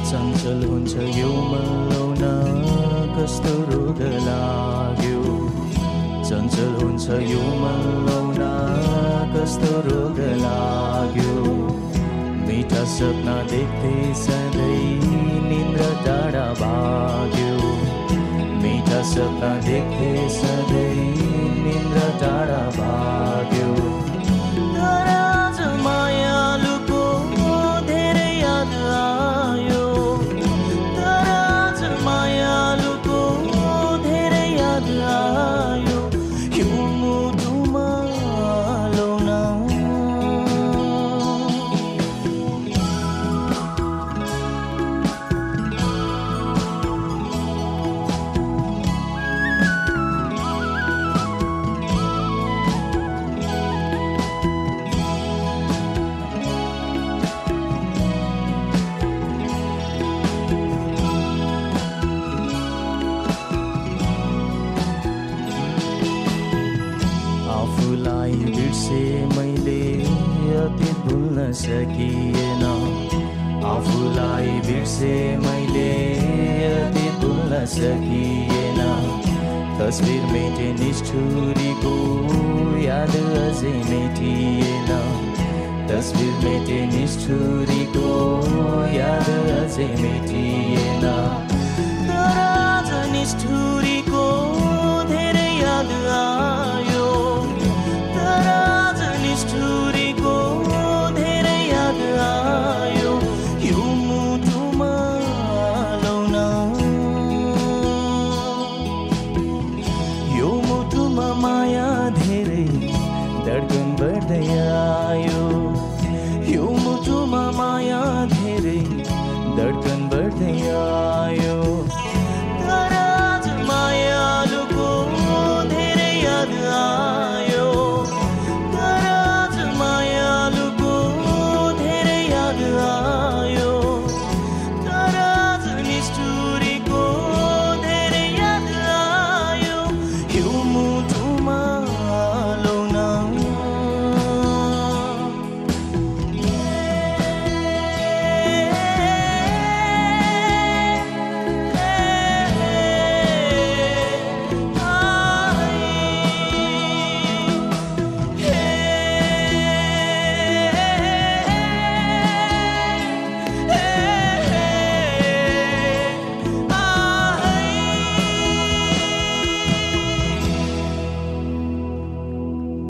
चञ्चल हुन्छ यो मलौन कस्तो रोग लाग्यो चञ्चल हुन्छ यो मलौन कस्तो रोग लाग्यो मिठा सपना देख्दै सधैँ निन्द्रा टाढा भाग्यो मिठा सपना देख्दै सधैँ निन्द्रा टाढा भाग्यो आफूलाई बिर्से मैले अति भुल्न सकिएन आफूलाई बिर्से मैले अति भुल्न सकिएन तस्बिर मेटे निष्ठुरीको याद अझै मेटिएन तस्बिर मेटे निष्ठुरीको याद अझै मेटिएन तर आज निष्ठुरीको धेरै याद आयो तर आज निष्ठुरीको धेरै याद आयो यो मुटुमा लौन यो मुटुमा